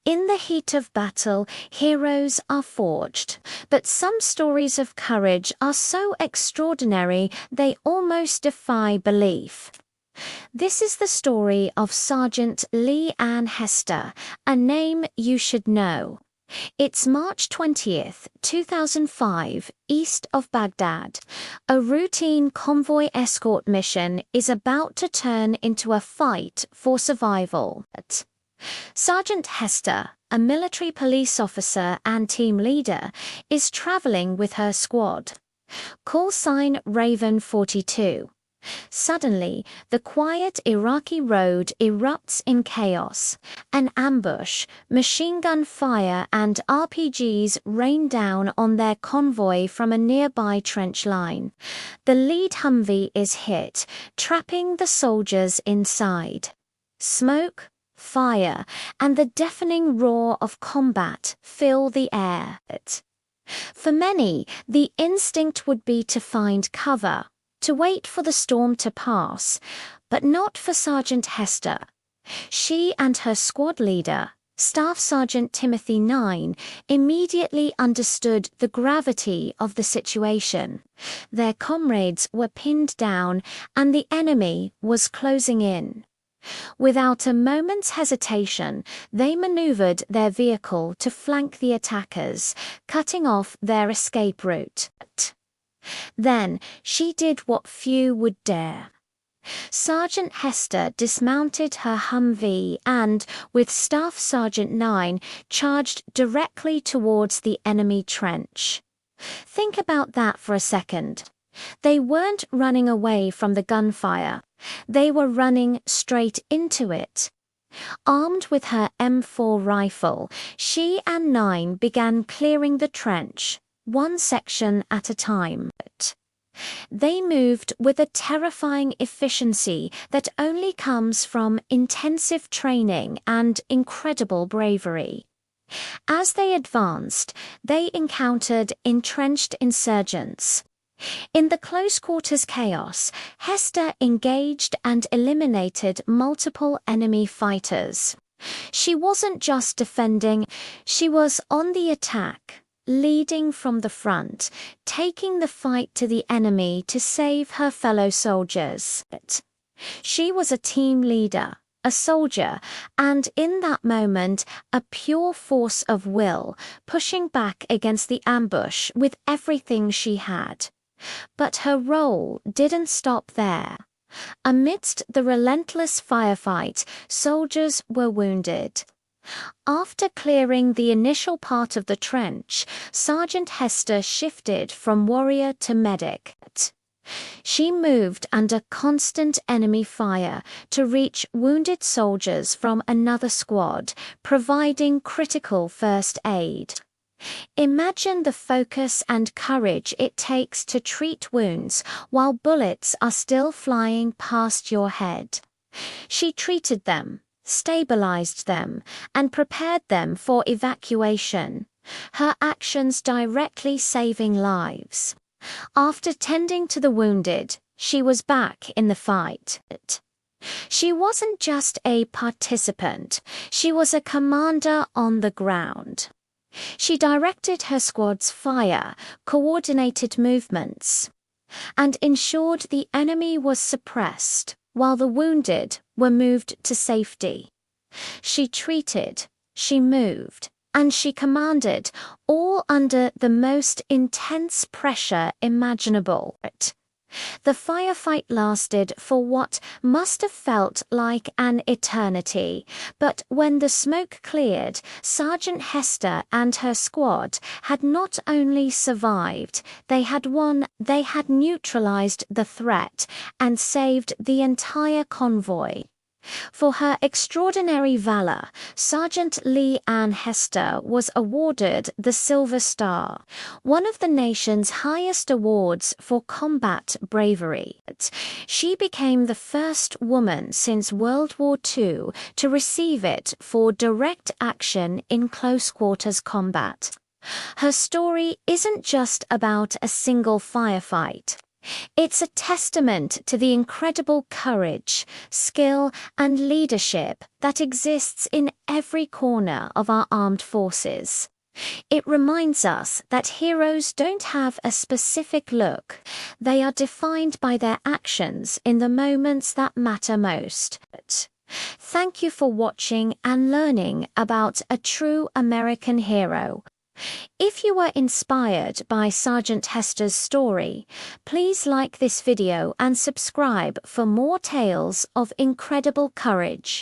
In the heat of battle, heroes are forged, but some stories of courage are so extraordinary they almost defy belief. This is the story of Sergeant Lee Ann Hester, a name you should know. It's March 20th, 2005, east of Baghdad. A routine convoy escort mission is about to turn into a fight for survival. Sergeant Hester, a military police officer and team leader, is traveling with her squad. Call sign Raven 42. Suddenly, the quiet Iraqi road erupts in chaos. An ambush, machine gun fire and RPGs rain down on their convoy from a nearby trench line. The lead Humvee is hit, trapping the soldiers inside. Smoke, fire, and the deafening roar of combat fill the air. For many, the instinct would be to find cover, to wait for the storm to pass, but not for Sergeant Hester. She and her squad leader, Staff Sergeant Timothy Nine, immediately understood the gravity of the situation. Their comrades were pinned down, and the enemy was closing in. Without a moment's hesitation, they maneuvered their vehicle to flank the attackers, cutting off their escape route. Then she did what few would dare. Sergeant Hester dismounted her Humvee and, with Staff Sergeant Nine, charged directly towards the enemy trench. Think about that for a second. They weren't running away from the gunfire. They were running straight into it. Armed with her M4 rifle, she and Nine began clearing the trench, one section at a time. They moved with a terrifying efficiency that only comes from intensive training and incredible bravery. As they advanced, they encountered entrenched insurgents. In the close-quarters chaos, Hester engaged and eliminated multiple enemy fighters. She wasn't just defending, she was on the attack, leading from the front, taking the fight to the enemy to save her fellow soldiers. She was a team leader, a soldier, and in that moment, a pure force of will, pushing back against the ambush with everything she had. But her role didn't stop there. Amidst the relentless firefight, soldiers were wounded. After clearing the initial part of the trench, Sergeant Hester shifted from warrior to medic. She moved under constant enemy fire to reach wounded soldiers from another squad, providing critical first aid. Imagine the focus and courage it takes to treat wounds while bullets are still flying past your head. She treated them, stabilized them, and prepared them for evacuation, her actions directly saving lives. After tending to the wounded, she was back in the fight. She wasn't just a participant, she was a commander on the ground. She directed her squad's fire, coordinated movements, and ensured the enemy was suppressed while the wounded were moved to safety. She treated, she moved, and she commanded, all under the most intense pressure imaginable. The firefight lasted for what must have felt like an eternity, but when the smoke cleared, Sergeant Hester and her squad had not only survived, they had won, they had neutralized the threat and saved the entire convoy. For her extraordinary valor, Sergeant Lee Ann Hester was awarded the Silver Star, one of the nation's highest awards for combat bravery. She became the first woman since World War II to receive it for direct action in close-quarters combat. Her story isn't just about a single firefight. It's a testament to the incredible courage, skill, and leadership that exists in every corner of our armed forces. It reminds us that heroes don't have a specific look. They are defined by their actions in the moments that matter most. Thank you for watching and learning about a true American hero. If you were inspired by Sergeant Hester's story, please like this video and subscribe for more tales of incredible courage.